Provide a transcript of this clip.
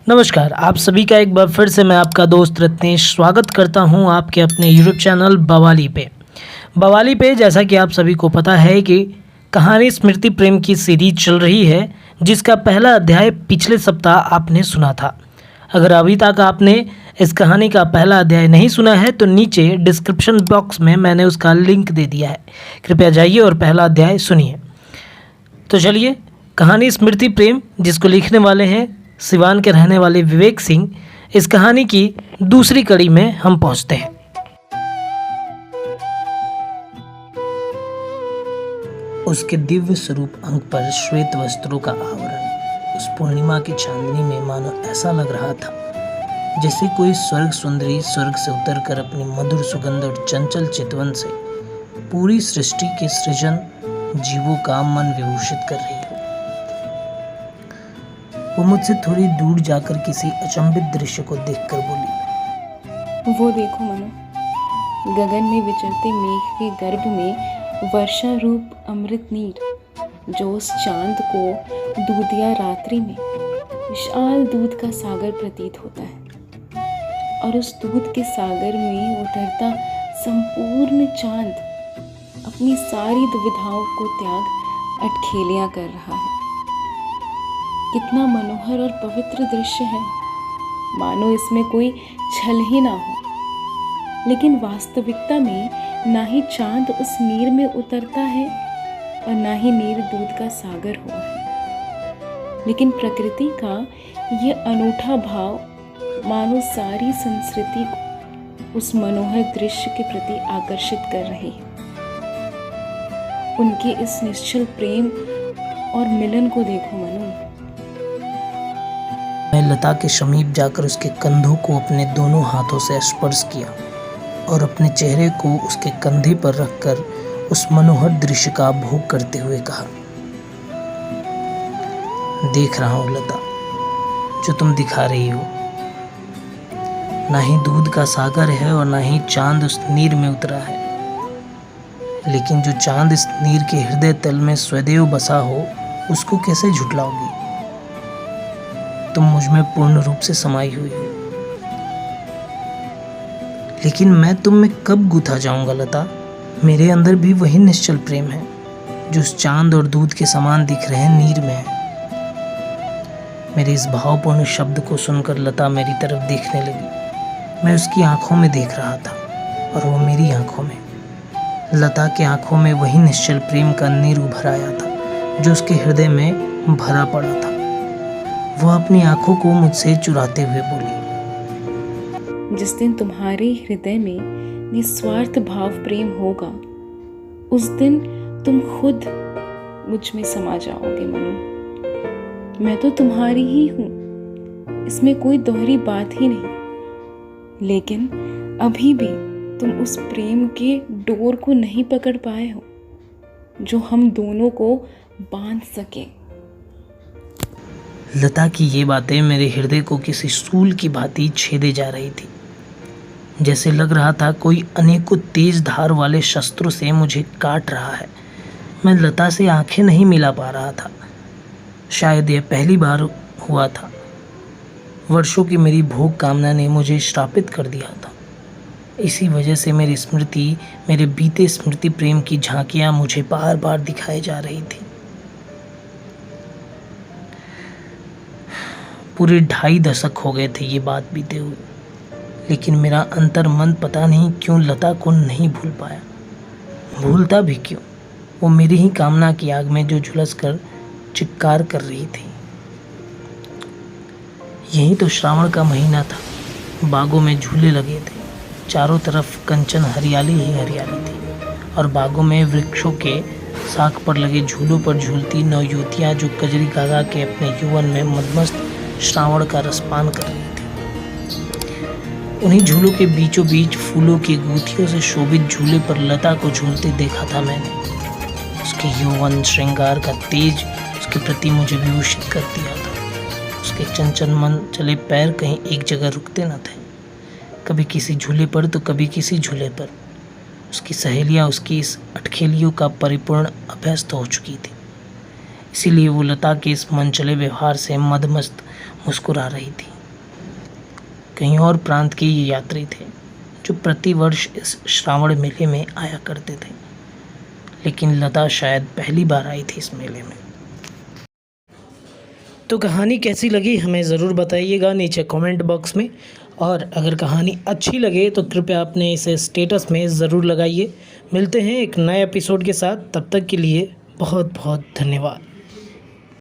नमस्कार, आप सभी का एक बार फिर से मैं आपका दोस्त रत्नेश स्वागत करता हूं आपके अपने यूट्यूब चैनल बवाली पे। जैसा कि आप सभी को पता है कि कहानी स्मृति प्रेम की सीरीज चल रही है, जिसका पहला अध्याय पिछले सप्ताह आपने सुना था। अगर अभी तक आपने इस कहानी का पहला अध्याय नहीं सुना है तो नीचे डिस्क्रिप्शन बॉक्स में मैंने उसका लिंक दे दिया है, कृपया जाइए और पहला अध्याय सुनिए। तो चलिए, कहानी स्मृति प्रेम जिसको लिखने वाले हैं सिवान के रहने वाले विवेक सिंह, इस कहानी की दूसरी कड़ी में हम पहुंचते हैं। उसके दिव्य स्वरूप अंग पर श्वेत वस्त्रों का आवरण उस पूर्णिमा की चांदनी में मानो ऐसा लग रहा था जैसे कोई स्वर्ग सुंदरी स्वर्ग से उतरकर अपनी मधुर सुगंध और चंचल चितवन से पूरी सृष्टि के सृजन जीवों का मन विभूषित कर रही हो। वो मुझसे थोड़ी दूर जाकर किसी अचंभित दृश्य को देखकर बोली, वो देखो मनु, गगन में विचरते मेघ के गर्भ में वर्षा रूप अमृत नीर जो उस चांद को दूधिया रात्रि में विशाल दूध का सागर प्रतीत होता है, और उस दूध के सागर में उतरता संपूर्ण चांद अपनी सारी दुविधाओं को त्याग अटखेलियां कर रहा है। कितना मनोहर और पवित्र दृश्य है, मानो इसमें कोई छल ही ना हो। लेकिन वास्तविकता में ना ही चांद उस नीर में उतरता है और ना ही नीर दूध का सागर हुआ है, लेकिन प्रकृति का ये अनूठा भाव मानो सारी संस्कृति को उस मनोहर दृश्य के प्रति आकर्षित कर रही है। उनके इस निश्चल प्रेम और मिलन को देखो मनु। मैं लता के समीप जाकर उसके कंधों को अपने दोनों हाथों से स्पर्श किया और अपने चेहरे को उसके कंधे पर रखकर उस मनोहर दृश्य का भोग करते हुए कहा, देख रहा हूं लता, जो तुम दिखा रही हो ना ही दूध का सागर है और ना ही चांद उस नीर में उतरा है, लेकिन जो चांद इस नीर के हृदय तल में स्वदेव बसा हो उसको कैसे झुठलाओगी? तुम मुझ में पूर्ण रूप से समाई हुई हो, लेकिन मैं तुम में कब गुथा जाऊंगा लता? मेरे अंदर भी वही निश्चल प्रेम है जो उस चांद और दूध के समान दिख रहे नीर में है। मेरे इस भावपूर्ण शब्द को सुनकर लता मेरी तरफ देखने लगी। मैं उसकी आंखों में देख रहा था और वो मेरी आंखों में। लता के आंखों में वही निश्चल प्रेम का नीर उभर आया था जो उसके हृदय में भरा पड़ा था। वो अपनी आंखों को मुझसे चुराते हुए बोली, जिस दिन तुम्हारे हृदय में निस्वार्थ भाव प्रेम होगा, उस दिन तुम खुद मुझ में समा जाओगे मनु। मैं तो तुम्हारी ही हूँ, इसमें कोई दोहरी बात ही नहीं। लेकिन अभी भी तुम उस प्रेम के डोर को नहीं पकड़ पाए हो जो हम दोनों को बांध सके। लता की ये बातें मेरे हृदय को किसी सूल की भांति छेदे जा रही थी। जैसे लग रहा था कोई अनेकों तेज धार वाले शस्त्रों से मुझे काट रहा है। मैं लता से आंखें नहीं मिला पा रहा था। शायद यह पहली बार हुआ था। वर्षों की मेरी भोग कामना ने मुझे श्रापित कर दिया था। इसी वजह से मेरी स्मृति, मेरे बीते स्मृति प्रेम की झांकियां मुझे बार बार दिखाई जा रही थी। पूरे 2.5 दशक हो गए थे ये बात बीते हुए, लेकिन मेरा अंतर मन पता नहीं क्यों लता को नहीं भूल पाया। भूलता भी क्यों? वो मेरी ही कामना की आग में जो झुलस कर चित्कार कर रही थी। यही तो श्रावण का महीना था। बागों में झूले लगे थे, चारों तरफ कंचन हरियाली ही हरियाली थी, और बागों में वृक्षों के साख पर लगे झूलों पर झूलती नवयुवतियाँ जो कजरी गागा के अपने यौवन में मदमस्त श्रावण का रसपान कर रही थी। उन्हीं झूलों के बीचों बीच फूलों की गुत्थियों से शोभित झूले पर लता को झूलते देखा था मैंने। उसके यौवन श्रृंगार का तेज उसके प्रति मुझे विभूषित कर दिया था। उसके चंचल मन चले पैर कहीं एक जगह रुकते न थे, कभी किसी झूले पर तो कभी किसी झूले पर। उसकी सहेलियां उसकी इस अटखेलियों का परिपूर्ण अभ्यस्त हो चुकी थी। इसीलिए वो लता के इस मनचले व्यवहार से मदमस्त मुस्कुरा रही थी। कहीं और प्रांत के ये यात्री थे जो प्रतिवर्ष इस श्रावण मेले में आया करते थे, लेकिन लता शायद पहली बार आई थी इस मेले में। तो कहानी कैसी लगी हमें ज़रूर बताइएगा नीचे कमेंट बॉक्स में, और अगर कहानी अच्छी लगे तो कृपया अपने इसे स्टेटस में ज़रूर लगाइए। मिलते हैं एक नए एपिसोड के साथ, तब तक के लिए बहुत बहुत धन्यवाद।